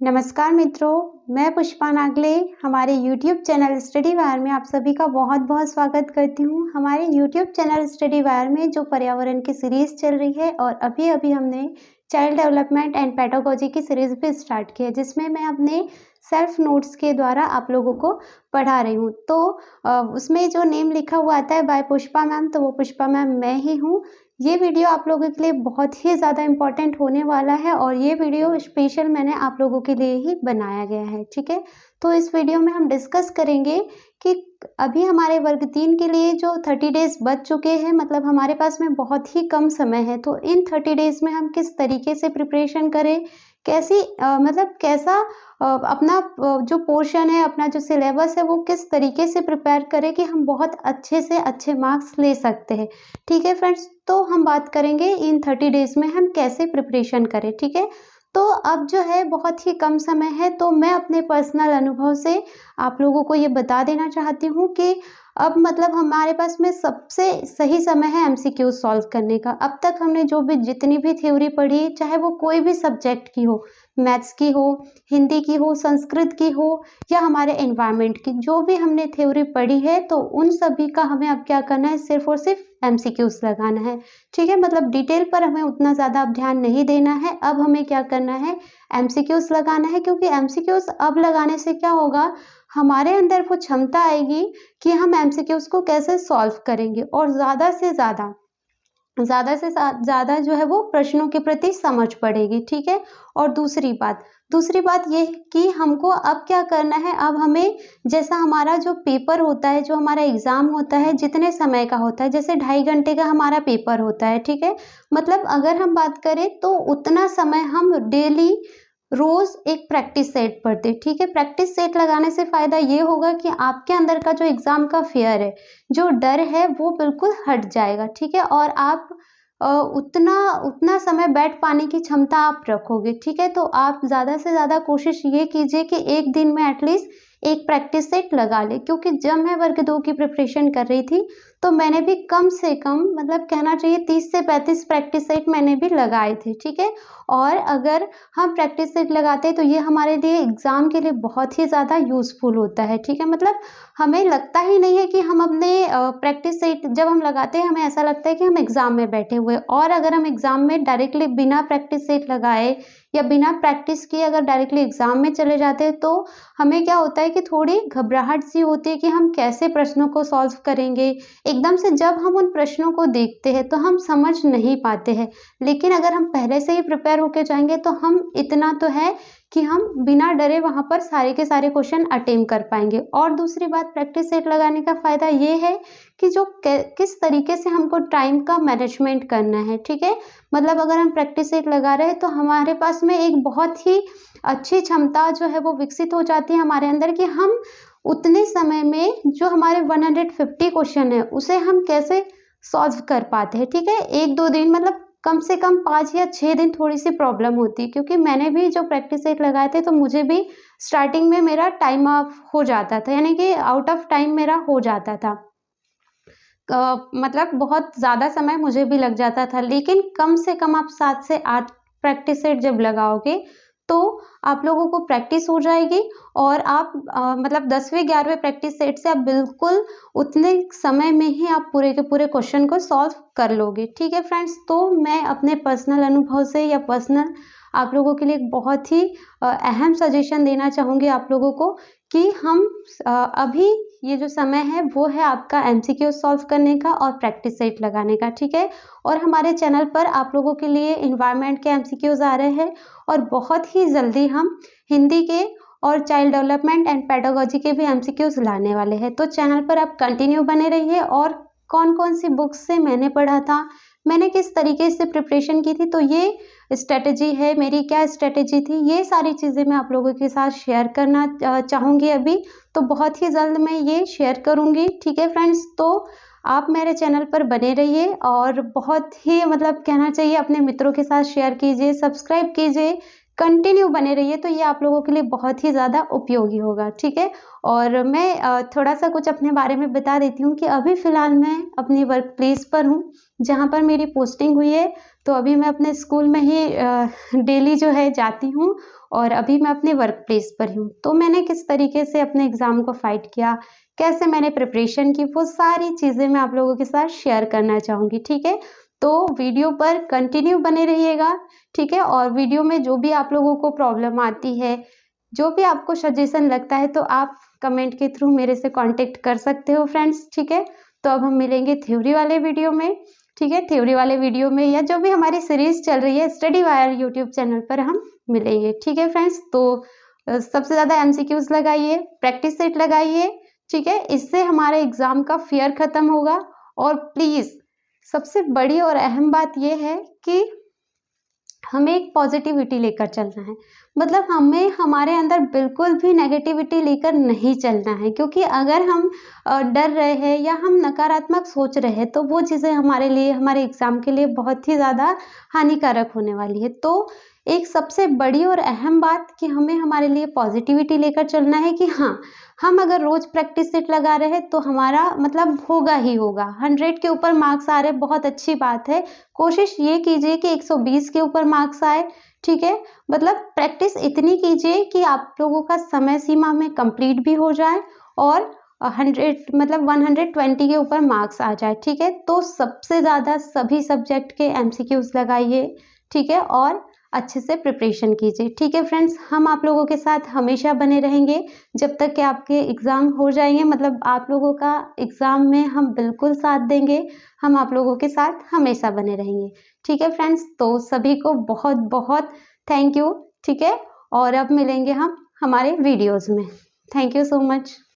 नमस्कार मित्रों, मैं पुष्पा नागले हमारे YouTube चैनल स्टडी वायर में आप सभी का बहुत बहुत स्वागत करती हूँ। हमारे YouTube चैनल स्टडी वायर में जो पर्यावरण की सीरीज़ चल रही है और अभी अभी हमने चाइल्ड डेवलपमेंट एंड पेडागोजी की सीरीज़ भी स्टार्ट की है, जिसमें मैं अपने सेल्फ नोट्स के द्वारा आप लोगों को पढ़ा रही हूँ। तो उसमें जो नेम लिखा हुआ आता है बाय पुष्पा मैम, तो वो पुष्पा मैम मैं ही हूँ। ये वीडियो आप लोगों के लिए बहुत ही ज़्यादा इम्पोर्टेंट होने वाला है और ये वीडियो स्पेशल मैंने आप लोगों के लिए ही बनाया गया है, ठीक है। तो इस वीडियो में हम डिस्कस करेंगे कि अभी हमारे वर्ग 3 के लिए जो 30 डेज़ बच चुके हैं, मतलब हमारे पास में बहुत ही कम समय है। तो इन 30 डेज़ में हम किस तरीके से प्रिपरेशन करें, कैसी मतलब कैसा अपना जो पोर्शन है, अपना जो सिलेबस है, वो किस तरीके से प्रिपेयर करें कि हम बहुत अच्छे से अच्छे मार्क्स ले सकते हैं। ठीक है फ्रेंड्स, तो हम बात करेंगे इन 30 डेज़ में हम कैसे प्रिपरेशन करें, ठीक है। तो अब जो है बहुत ही कम समय है, तो मैं अपने पर्सनल अनुभव से आप लोगों को ये बता देना चाहती हूँ कि अब मतलब हमारे पास में सबसे सही समय है एमसीक्यू सॉल्व करने का। अब तक हमने जो भी जितनी भी थ्योरी पढ़ी, चाहे वो कोई भी सब्जेक्ट की हो, मैथ्स की हो, हिंदी की हो, संस्कृत की हो या हमारे एनवायरनमेंट की, जो भी हमने थ्योरी पढ़ी है, तो उन सभी का हमें अब क्या करना है, सिर्फ और सिर्फ एमसीक्यूज लगाना है, ठीक है। मतलब डिटेल पर हमें उतना ज़्यादा अब ध्यान नहीं देना है। अब हमें क्या करना है, एमसीक्यूज लगाना है, क्योंकि एमसीक्यूज अब लगाने से क्या होगा, हमारे अंदर वो क्षमता आएगी कि हम एमसीक्यूज को कैसे सॉल्व करेंगे और ज़्यादा से ज़्यादा जो है वो प्रश्नों के प्रति समझ पड़ेगी, ठीक है। और दूसरी बात ये कि हमको अब क्या करना है, अब हमें जैसा हमारा जो पेपर होता है, जो हमारा एग्ज़ाम होता है, जितने समय का होता है, जैसे 2.5 घंटे का हमारा पेपर होता है, ठीक है। मतलब अगर हम बात करें तो उतना समय हम डेली रोज़ एक प्रैक्टिस सेट पढ़ते, ठीक है। प्रैक्टिस सेट लगाने से फ़ायदा ये होगा कि आपके अंदर का जो एग्ज़ाम का फ़ियर है, जो डर है, वो बिल्कुल हट जाएगा, ठीक है। और आप उतना समय बैठ पाने की क्षमता आप रखोगे, ठीक है। तो आप ज़्यादा से ज़्यादा कोशिश ये कीजिए कि एक दिन में एटलीस्ट एक प्रैक्टिस सेट लगा लें, क्योंकि जब मैं वर्ग 2 की प्रिपरेशन कर रही थी, तो मैंने भी कम से कम मतलब कहना चाहिए 30 से 35 प्रैक्टिस सेट मैंने भी लगाए थे, ठीक है। और अगर हम प्रैक्टिस सेट लगाते हैं तो ये हमारे लिए एग्ज़ाम के लिए बहुत ही ज़्यादा यूज़फुल होता है, ठीक है। मतलब हमें लगता ही नहीं है कि हम अपने प्रैक्टिस सेट जब हम लगाते हैं, हमें ऐसा लगता है कि हम एग्ज़ाम में बैठे हुए हैं। और अगर हम एग्ज़ाम में डायरेक्टली बिना प्रैक्टिस सेट लगाए या बिना प्रैक्टिस किए अगर डायरेक्टली एग्ज़ाम में चले जाते हैं, तो हमें क्या होता है कि थोड़ी घबराहट सी होती है कि हम कैसे प्रश्नों को सॉल्व करेंगे। एकदम से जब हम उन प्रश्नों को देखते हैं तो हम समझ नहीं पाते हैं, लेकिन अगर हम पहले से ही प्रिपेयर होके जाएंगे तो हम इतना तो है कि हम बिना डरे वहाँ पर सारे के सारे क्वेश्चन अटेम्प्ट कर पाएंगे। और दूसरी बात, प्रैक्टिस सेट लगाने का फ़ायदा ये है कि जो किस तरीके से हमको टाइम का मैनेजमेंट करना है, ठीक है। मतलब अगर हम प्रैक्टिस सेट लगा रहे हैं तो हमारे पास में एक बहुत ही अच्छी क्षमता जो है वो विकसित हो जाती है हमारे अंदर कि हम उतने समय में जो हमारे 150 क्वेश्चन है उसे हम कैसे सॉल्व कर पाते हैं, ठीक है। 1-2 दिन मतलब कम से कम 5 या 6 दिन थोड़ी सी प्रॉब्लम होती है, क्योंकि मैंने भी जो प्रैक्टिस सेट लगाए थे तो मुझे भी स्टार्टिंग में मेरा टाइम ऑफ हो जाता था, यानी कि आउट ऑफ टाइम मेरा हो जाता था। मतलब बहुत ज़्यादा समय मुझे भी लग जाता था, लेकिन कम से कम आप 7 से 8 प्रैक्टिस सेट जब लगाओगे तो आप लोगों को प्रैक्टिस हो जाएगी और आप मतलब 10वें 11वें प्रैक्टिस सेट से आप बिल्कुल उतने समय में ही आप पूरे के पूरे क्वेश्चन को सॉल्व कर लोगे, ठीक है फ्रेंड्स। तो मैं अपने पर्सनल अनुभव से या पर्सनल आप लोगों के लिए एक बहुत ही अहम सजेशन देना चाहूँगी आप लोगों को कि हम अभी ये जो समय है वो है आपका एमसीक्यू सॉल्व करने का और प्रैक्टिस सेट लगाने का, ठीक है। और हमारे चैनल पर आप लोगों के लिए एनवायरनमेंट के एमसीक्यूज आ रहे हैं और बहुत ही जल्दी हम हिंदी के और चाइल्ड डेवलपमेंट एंड पेडागोजी के भी एमसीक्यूज लाने वाले हैं। तो चैनल पर आप कंटिन्यू बने रहिए और कौन कौन सी बुक्स से मैंने पढ़ा था, मैंने किस तरीके से प्रिपरेशन की थी, तो ये स्ट्रेटजी है मेरी, क्या स्ट्रेटजी थी, ये सारी चीज़ें मैं आप लोगों के साथ शेयर करना चाहूँगी अभी। तो बहुत ही जल्द मैं ये शेयर करूँगी, ठीक है फ्रेंड्स। तो आप मेरे चैनल पर बने रहिए और बहुत ही मतलब कहना चाहिए अपने मित्रों के साथ शेयर कीजिए, सब्सक्राइब कीजिए, कंटिन्यू बने रहिए, तो ये आप लोगों के लिए बहुत ही ज़्यादा उपयोगी होगा, ठीक है। और मैं थोड़ा सा कुछ अपने बारे में बता देती हूँ कि अभी फ़िलहाल मैं अपनी वर्क प्लेस पर हूँ, जहाँ पर मेरी पोस्टिंग हुई है। तो अभी मैं अपने स्कूल में ही डेली जो है जाती हूँ और अभी मैं अपने वर्क प्लेस पर हूँ। तो मैंने किस तरीके से अपने एग्ज़ाम को फाइट किया, कैसे मैंने प्रिपरेशन की, वो सारी चीज़ें मैं आप लोगों के साथ शेयर करना चाहूँगी, ठीक है। तो वीडियो पर कंटिन्यू बने रहिएगा, ठीक है। और वीडियो में जो भी आप लोगों को प्रॉब्लम आती है, जो भी आपको सजेशन लगता है, तो आप कमेंट के थ्रू मेरे से कांटेक्ट कर सकते हो फ्रेंड्स, ठीक है। तो अब हम मिलेंगे थ्योरी वाले वीडियो में, ठीक है। थ्योरी वाले वीडियो में या जो भी हमारी सीरीज चल रही है स्टडी वायर यूट्यूब चैनल पर हम मिलेंगे, ठीक है फ्रेंड्स। तो सबसे ज़्यादा एमसीक्यूज लगाइए, प्रैक्टिस सेट लगाइए, ठीक है। इससे हमारे एग्ज़ाम का फियर ख़त्म होगा। और प्लीज़ सबसे बड़ी और अहम बात ये है कि हमें एक पॉजिटिविटी लेकर चलना है। मतलब हमें हमारे अंदर बिल्कुल भी नेगेटिविटी लेकर नहीं चलना है, क्योंकि अगर हम डर रहे हैं या हम नकारात्मक सोच रहे हैं तो वो चीज़ें हमारे लिए, हमारे एग्ज़ाम के लिए बहुत ही ज़्यादा हानिकारक होने वाली है। तो एक सबसे बड़ी और अहम बात कि हमें हमारे लिए पॉजिटिविटी लेकर चलना है कि हाँ, हम अगर रोज़ प्रैक्टिस सेट लगा रहे हैं तो हमारा मतलब होगा ही होगा। 100 के ऊपर मार्क्स आ रहे, बहुत अच्छी बात है। कोशिश ये कीजिए कि 120 के ऊपर मार्क्स आए, ठीक है। मतलब प्रैक्टिस इतनी कीजिए कि आप लोगों का समय सीमा में कंप्लीट भी हो जाए और 100 मतलब 120 के ऊपर मार्क्स आ जाए, ठीक है। तो सबसे ज़्यादा सभी सब्जेक्ट के एमसीक्यूज लगाइए, ठीक है। और अच्छे से प्रिपरेशन कीजिए, ठीक है फ्रेंड्स। हम आप लोगों के साथ हमेशा बने रहेंगे जब तक कि आपके एग्ज़ाम हो जाएंगे। मतलब आप लोगों का एग्ज़ाम में हम बिल्कुल साथ देंगे, हम आप लोगों के साथ हमेशा बने रहेंगे, ठीक है फ्रेंड्स। तो सभी को बहुत बहुत थैंक यू, ठीक है। और अब मिलेंगे हम हमारे वीडियोज़ में। Thank you so much.